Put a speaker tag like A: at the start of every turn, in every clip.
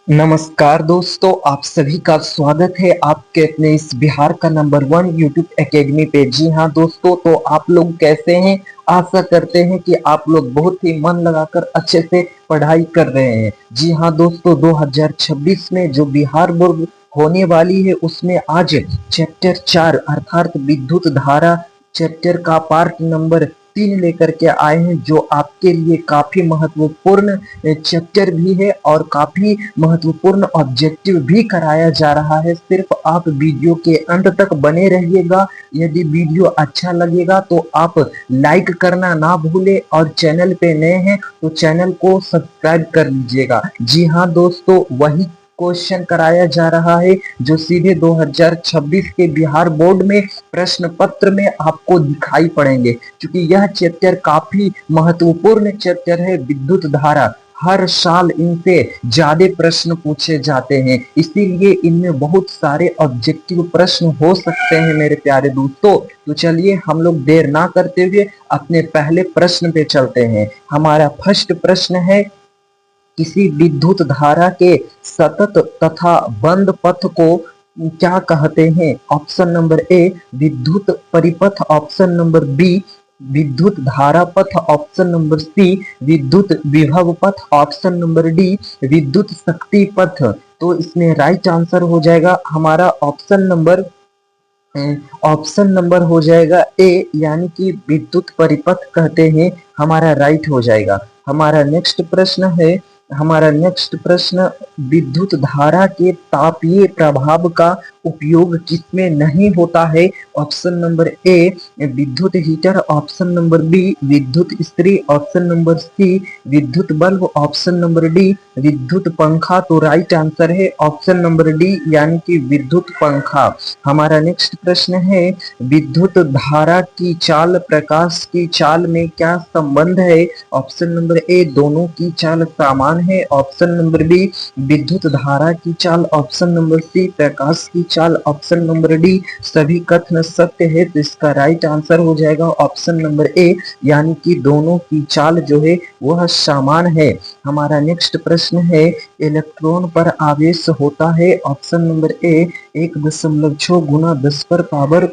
A: नमस्कार दोस्तों, आप सभी का स्वागत है आपके अपने इस बिहार का नंबर 1 यूट्यूब एकेडमी पे। जी हाँ दोस्तों, तो आप लोग कैसे हैं? आशा करते हैं कि आप लोग बहुत ही मन लगाकर अच्छे से पढ़ाई कर रहे हैं। जी हाँ दोस्तों, 2026 में जो बिहार बोर्ड होने वाली है उसमें आज चैप्टर 4 अर्थात विद्युत धारा चैप्टर का पार्ट नंबर 3 लेकर के आए हैं, जो आपके लिए काफी महत्वपूर्ण चैप्टर भी है और काफी महत्वपूर्ण ऑब्जेक्टिव भी कराया जा रहा है। सिर्फ आप वीडियो के अंत तक बने रहिएगा। यदि वीडियो अच्छा लगेगा तो आप लाइक करना ना भूले और चैनल पे नए हैं तो चैनल को सब्सक्राइब कर लीजिएगा। जी हाँ दोस्तों, वही क्वेश्चन कराया जा रहा है जो सीधे 2026 के बिहार बोर्ड में प्रश्न पत्र में आपको दिखाई पड़ेंगे। क्योंकि यह चैप्टर काफी महत्वपूर्ण चैप्टर है, विद्युत धारा। हर साल इनसे ज्यादा प्रश्न पूछे जाते हैं, इसीलिए इनमें बहुत सारे ऑब्जेक्टिव प्रश्न हो सकते हैं मेरे प्यारे दोस्तों। तो चलिए हम लोग देर ना करते हुए अपने पहले प्रश्न पे चलते हैं। हमारा फर्स्ट प्रश्न है, किसी विद्युत धारा के सतत तथा बंद पथ को क्या कहते हैं? ऑप्शन नंबर ए विद्युत परिपथ, ऑप्शन नंबर बी विद्युत धारा पथ, ऑप्शन नंबर सी विद्युत विभव पथ, ऑप्शन नंबर डी विद्युत शक्ति पथ। तो इसमें राइट आंसर हो जाएगा हमारा ऑप्शन नंबर हो जाएगा ए, यानी कि विद्युत परिपथ कहते हैं, हमारा राइट हो जाएगा। हमारा नेक्स्ट प्रश्न, विद्युत धारा के तापीय प्रभाव का उपयोग किसमें नहीं होता है? ऑप्शन नंबर ए विद्युत हीटर, ऑप्शन नंबर बी विद्युत इस्त्री, ऑप्शन नंबर सी विद्युत बल्ब, ऑप्शन नंबर डी विद्युत पंखा। तो राइट आंसर है ऑप्शन नंबर डी, यानी कि विद्युत पंखा। हमारा नेक्स्ट प्रश्न है, विद्युत धारा की चाल प्रकाश की चाल में क्या संबंध है? ऑप्शन नंबर ए दोनों की चाल समान है, ऑप्शन नंबर बी विद्युत धारा की चाल, ऑप्शन नंबर सी प्रकाश की चाल, ऑप्शन नंबर डी सभी कथन सत्य है। तो इसका राइट आंसर हो जाएगा ऑप्शन नंबर ए, यानी कि दोनों की चाल जो है वह समान है। हमारा नेक्स्ट प्रश्न है, इलेक्ट्रॉन पर आवेश होता है, ऑप्शन नंबर ए 1.6 गुना 10 पर power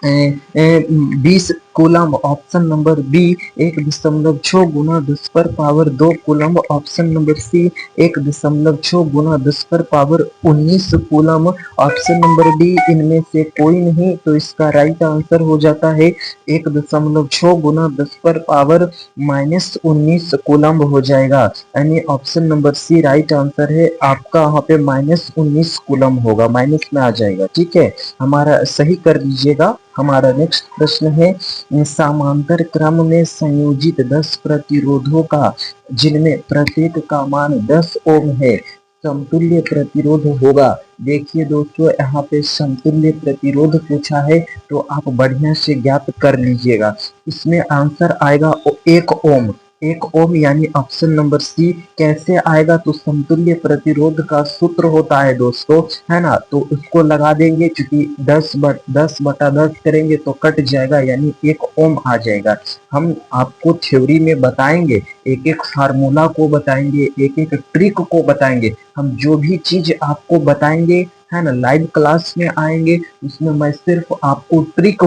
A: 20 coulomb, option number B 1.6 गुना 10 पर power 2 coulomb, option number C 1.6 गुना 10 पर power 19 coulomb, option number D इनमें से कोई नहीं। तो इसका राइट आंसर हो जाता है 1.6 गुना 10 पर पावर -19 कूलम हो जाएगा, यानी option number C right answer है आपका। यहाँ पे -19 कूलम होगा, माइनस में आ जाएगा, ठीक है, हमारा सही कर लीजिएगा। हमारा नेक्स्ट प्रश्न है, समांतर क्रम में संयोजित 10 प्रतिरोधों का जिनमें प्रत्येक का मान 10 ओम है, समतुल्य प्रतिरोध होगा। देखिए दोस्तों, यहाँ पे समतुल्य प्रतिरोध पूछा है तो आप बढ़िया से ज्ञात कर लीजिएगा। इसमें आंसर आएगा 1 ओम, 1 ओम, यानी ऑप्शन नंबर सी। कैसे आएगा? तो समतुल्य प्रतिरोध का सूत्र होता है दोस्तों, है ना, तो उसको लगा देंगे, क्योंकि 10/10 करेंगे तो कट जाएगा, यानी 1 ओम आ जाएगा। हम आपको थ्योरी में बताएंगे, एक एक फार्मूला को बताएंगे, एक एक ट्रिक को बताएंगे। हम जो भी चीज आपको बताएंगे, है ना, लाइव क्लास में आएंगे, उसमें मैं सिर्फ आपको ट्रिक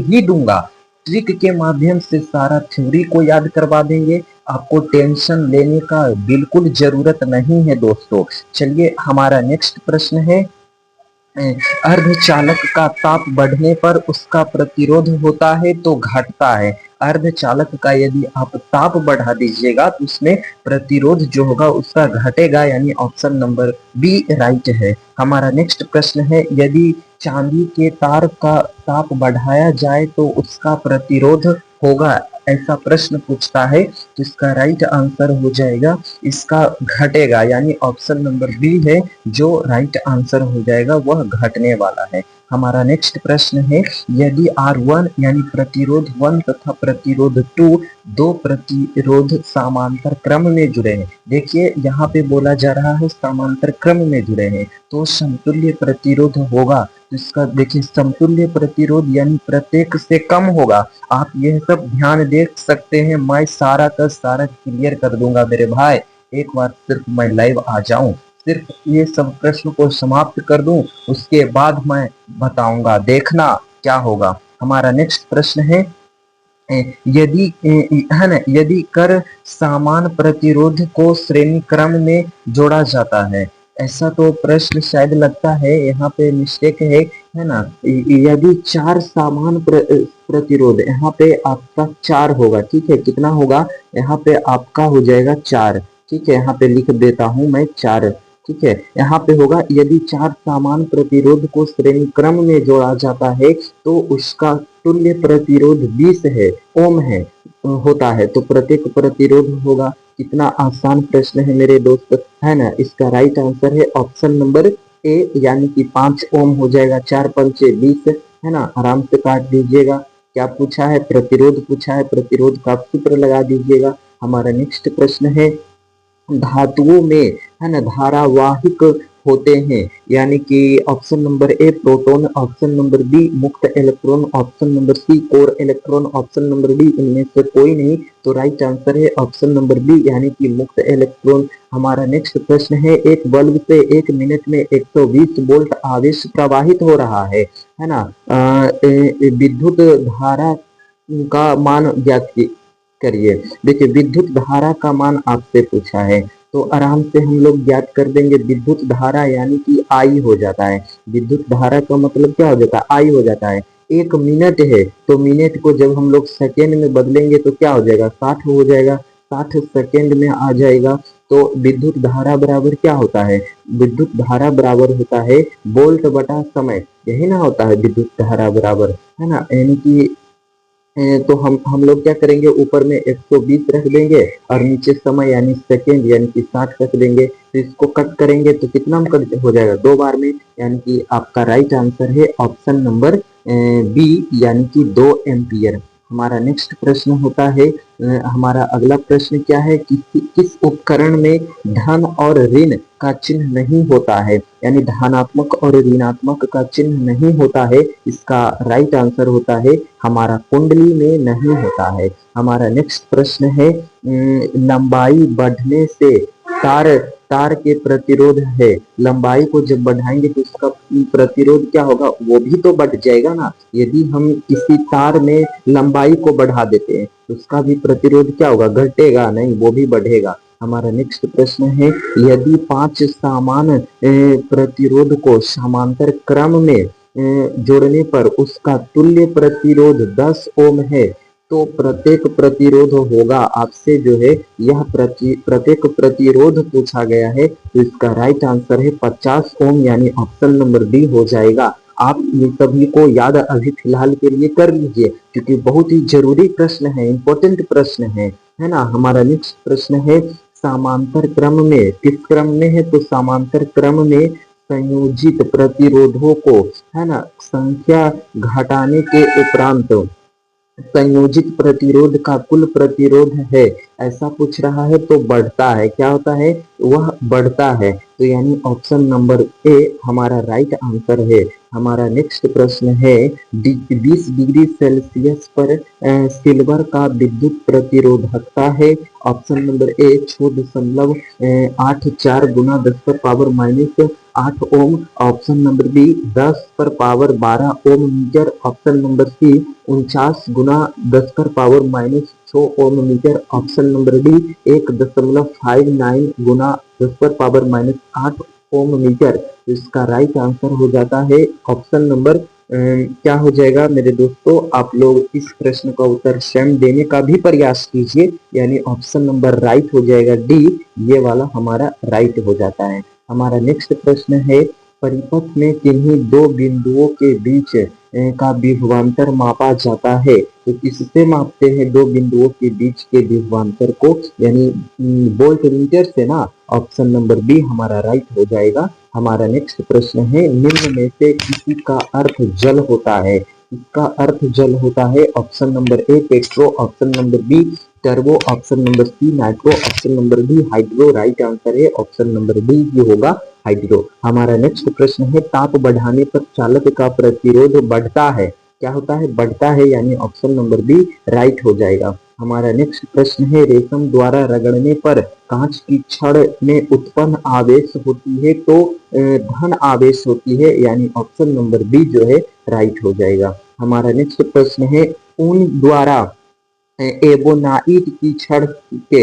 A: ही दूंगा। ट्रिक के माध्यम से सारा थ्योरी को याद करवा देंगे, आपको टेंशन लेने का बिल्कुल जरूरत नहीं है दोस्तों। चलिए, हमारा नेक्स्ट प्रश्न है, अर्धचालक का ताप बढ़ने पर उसका प्रतिरोध होता है तो घटता है। अर्धचालक का यदि आप ताप बढ़ा दीजिएगा तो उसमें प्रतिरोध जो होगा उसका घटेगा, यानी ऑप्शन नंबर बी राइट है। हमारा नेक्स्ट प्रश्न है, यदि चांदी के तार का ताप बढ़ाया जाए तो उसका प्रतिरोध होगा, ऐसा प्रश्न पूछता है, तो इसका राइट आंसर हो जाएगा इसका घटेगा, यानी ऑप्शन नंबर बी है जो राइट आंसर हो जाएगा, वह घटने वाला है। हमारा नेक्स्ट प्रश्न है, यदि R1 यानी प्रतिरोध 1 तथा प्रतिरोध 2 दो प्रतिरोध समांतर क्रम में जुड़े हैं। देखिए यहाँ पे बोला जा रहा है समांतर क्रम में जुड़े हैं तो समतुल्य प्रतिरोध होगा। इसका देखिए समतुल्य प्रतिरोध यानी प्रत्येक से कम होगा। आप यह सब ध्यान दे सकते हैं, मैं सारा का सारा क्लियर कर दूंगा मेरे भाई, एक बार सिर्फ मैं लाइव आ जाऊं। सिर्फ ये सब प्रश्न को समाप्त कर दूं, उसके बाद मैं बताऊंगा, देखना क्या होगा। हमारा नेक्स्ट प्रश्न है, यदि है ना, यदि कर सामान प्रतिरोध को श्रेणी क्रम में जोड़ा जाता है। ऐसा तो प्रश्न शायद लगता है यहाँ पे मिस्टेक है ना। यदि चार सामान प्रतिरोध, यहाँ पे आपका चार होगा, ठीक है, कितना होगा यहाँ पे आपका हो जाएगा चार, ठीक है, यहाँ पे लिख देता हूं मैं चार, ठीक है। यहाँ पे होगा, यदि चार सामान प्रतिरोध को श्रेणी क्रम में जोड़ा जाता है तो उसका तुल्य प्रतिरोध 20 है, ओम है, होता है, तो प्रत्येक प्रतिरोध होगा। कितना आसान प्रश्न है मेरे दोस्त, है ना। इसका राइट आंसर है ऑप्शन नंबर ए, यानी कि 5 ओम हो जाएगा, 4 पंचे 20, है ना। आराम से काट दीजिएगा। क्या पूछा है, प्रतिरोध पूछा है, प्रतिरोध का सूत्र लगा दीजिएगा। हमारा नेक्स्ट प्रश्न है, धातुओं में, है ना, धारावाहिक होते हैं, यानी कि option number A proton, option number B मुक्त electron, option number C core electron, option number D इनमें से कोई नहीं, तो राइट आंसर है ऑप्शन नंबर बी, यानी कि मुक्त इलेक्ट्रॉन। हमारा नेक्स्ट प्रश्न है, एक बल्ब से 1 मिनट में 120 वोल्ट आवेश प्रवाहित हो रहा है ना। विद्युत धारा का मान ज्ञात करिए। देखिए, विद्युत धारा का मान आपसे पूछा है, तो आराम से हम लोग ज्ञात कर देंगे। विद्युत धारा यानी कि आई हो जाता है, विद्युत धारा का मतलब क्या हो जाता है, आई हो जाता है। 1 मिनट है तो मिनट को जब हम लोग सेकेंड में बदलेंगे तो क्या हो जाएगा, 60 हो जाएगा, 60 सेकेंड में आ जाएगा। तो विद्युत धारा बराबर क्या होता है, विद्युत धारा बराबर होता है वोल्ट बटा समय, यही ना होता है विद्युत धारा बराबर, है ना। यानी कि तो हम लोग क्या करेंगे, ऊपर में 120 रख देंगे और नीचे समय यानी सेकेंड यानी कि 60 रख देंगे। तो इसको कट करेंगे तो कितना में कट हो जाएगा, 2 बार में, यानी कि आपका राइट आंसर है ऑप्शन नंबर बी, यानी कि 2 एम्पियर। हमारा नेक्स्ट प्रश्न होता है, हमारा अगला प्रश्न क्या है, किस उपकरण में धन और ऋण का चिन्ह नहीं होता है, यानी धनात्मक और ऋणात्मक का चिन्ह नहीं होता है। इसका राइट आंसर होता है हमारा कुंडली में नहीं होता है। हमारा नेक्स्ट प्रश्न है, लंबाई बढ़ने से तार तार के प्रतिरोध है, लंबाई को जब बढ़ाएंगे तो उसका प्रतिरोध क्या होगा, वो भी तो बढ़ जाएगा ना। यदि हम किसी तार में लंबाई को बढ़ा देते हैं तो उसका भी प्रतिरोध क्या होगा, घटेगा नहीं, वो भी बढ़ेगा। हमारा नेक्स्ट प्रश्न है, यदि 5 समान प्रतिरोध को समांतर क्रम में जोड़ने पर उसका तुल्य प्रतिरोध 10 ओम है तो प्रत्येक प्रतिरोध होगा, आपसे जो है यह प्रत्येक प्रतिरोध पूछा गया है, तो इसका राइट आंसर है 50 ओम, यानी ऑप्शन नंबर डी हो जाएगा। आप ये सभी को याद अभी फिलहाल के लिए कर लीजिए, क्योंकि बहुत ही जरूरी प्रश्न है, इंपॉर्टेंट प्रश्न है ना। हमारा नेक्स्ट प्रश्न है, समांतर क्रम में, किस क्रम में है, तो समांतर क्रम में संयोजित प्रतिरोधों को, है ना, संख्या घटाने के उपरांत संयोजित प्रतिरोध का कुल प्रतिरोध है, ऐसा पूछ रहा है, तो बढ़ता है, क्या होता है, वह बढ़ता है, तो यानी ऑप्शन नंबर ए हमारा राइट आंसर है। हमारा नेक्स्ट प्रश्न है, 20 डिग्री सेल्सियस पर सिल्वर का विद्युत प्रतिरोधकता है, ऑप्शन नंबर ए 6.84 गुना 10 पर पावर माइनस 8 ओम, ऑप्शन नंबर बी 10 पर पावर 12 ओम मीटर, ऑप्शन नंबर सी 49 गुना 10 पर पावर माइनस 6 ओम मीटर, ऑप्शन नंबर डी 1.59 गुना 10 पर पावर माइनस 8 ओम मीटर। इसका राइट आंसर हो जाता है ऑप्शन नंबर क्या हो जाएगा मेरे दोस्तों, आप लोग इस प्रश्न का उत्तर स्वयं देने का भी प्रयास कीजिए, यानी ऑप्शन नंबर राइट हो जाएगा डी, ये वाला हमारा राइट हो जाता है। हमारा नेक्स्ट प्रश्न है, परिपथ में किन्हीं दो बिंदुओं के बीच का विभवांतर मापा जाता है, तो किससे मापते हैं दो बिंदुओं के बीच के विभवांतर को, यानी वोल्ट मीटर से ना, ऑप्शन नंबर बी हमारा राइट हो जाएगा। हमारा नेक्स्ट प्रश्न है, निम्न में से किसी का अर्थ जल होता है, इसका अर्थ जल होता है, option number A petro, option number B turbo, option number C nitro, option number D hydro. Right answer है ऑप्शन नंबर डी ही होगा, हाइड्रो। हमारा नेक्स्ट प्रश्न है, ताप बढ़ाने पर चालक का प्रतिरोध बढ़ता है, क्या होता है, बढ़ता है, यानी ऑप्शन नंबर बी राइट हो जाएगा। हमारा नेक्स्ट प्रश्न है, रेशम द्वारा रगड़ने पर कांच की छड़ में उत्पन्न आवेश होती है तो धन आवेश होती है, यानी ऑप्शन नंबर बी जो है राइट हो जाएगा। हमारा नेक्स्ट प्रश्न है, ऊन द्वारा एबोनाइट की छड़ के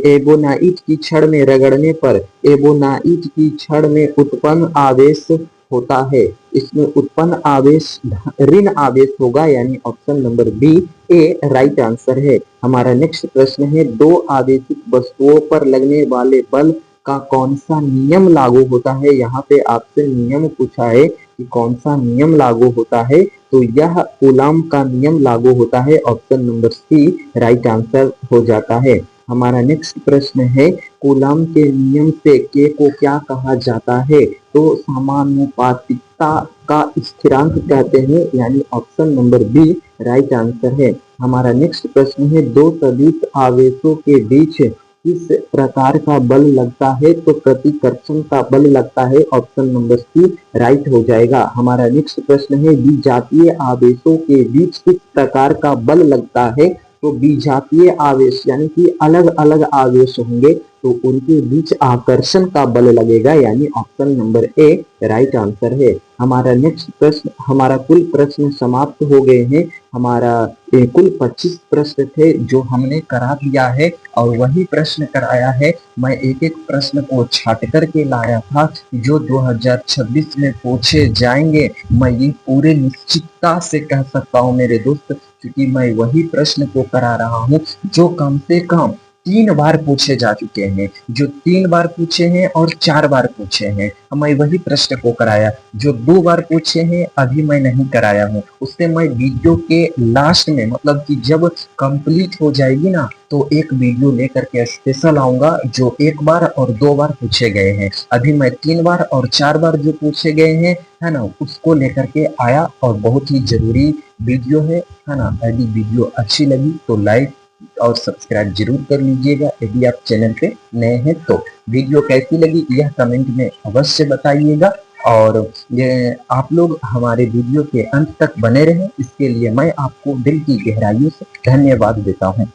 A: एबोनाइट की छड़ में रगड़ने पर एबोनाइट की छड़ में उत्पन्न आवेश होता है, इसमें उत्पन्न आवेश ऋण आवेश होगा, यानी ऑप्शन नंबर बी ए राइट आंसर है। हमारा नेक्स्ट प्रश्न है, दो आवेशित वस्तुओं पर लगने वाले बल का कौन सा नियम लागू होता है। यहाँ पे आपसे नियम पूछा है कि कौन सा नियम लागू होता है, तो यह कूलॉम का नियम लागू होता है, option number C right answer हो जाता है। हमारा नेक्स्ट प्रश्न है, कूलॉम के नियम से के को क्या कहा जाता है, तो समानुपातिकता का स्थिरांक कहते हैं, यानी option number B right answer है। हमारा नेक्स्ट प्रश्न है, दो सदिश आवेशों के बीच किस प्रकार का बल लगता है, तो प्रतिकर्षण का बल लगता है, ऑप्शन नंबर सी राइट हो जाएगा। हमारा नेक्स्ट प्रश्न है, विजातीय आवेशों के बीच किस प्रकार का बल लगता है, तो विजातीय आवेश यानी कि अलग अलग आवेश होंगे तो उनके बीच आकर्षण का बल लगेगा, यानी ऑप्शन नंबर ए राइट आंसर है। हमारा नेक्स्ट प्रश्न, हमारा कुल प्रश्न समाप्त हो गए हैं। हमारा कुल 25 प्रश्न थे जो हमने करा दिया है और वही प्रश्न कराया है। मैं एक एक प्रश्न को छाट करके लाया था जो 2026 में पूछे जाएंगे। मैं ये पूरे निश्चितता से कह सकता हूँ मेरे दोस्त, क्योंकि मैं वही प्रश्न को करा रहा हूँ जो कम से कम 3 बार पूछे जा चुके हैं, जो 3 बार पूछे हैं और 4 बार पूछे हैं। मैं वही प्रश्न को कराया, जो 2 बार पूछे हैं अभी मैं नहीं कराया हूँ। उससे मैं वीडियो के लास्ट में, मतलब कि जब कंप्लीट हो जाएगी ना, तो एक वीडियो लेकर के स्पेशल आऊंगा जो 1 बार और 2 बार पूछे गए हैं। अभी मैं 3 बार और 4 बार जो पूछे गए हैं, है ना, उसको लेकर के आया और बहुत ही जरूरी वीडियो है ना। यदि वीडियो अच्छी लगी तो लाइक और सब्सक्राइब जरूर कर लीजिएगा। यदि आप चैनल पे नए हैं तो वीडियो कैसी लगी यह कमेंट में अवश्य बताइएगा, और ये आप लोग हमारे वीडियो के अंत तक बने रहें, इसके लिए मैं आपको दिल की गहराइयों से धन्यवाद देता हूँ।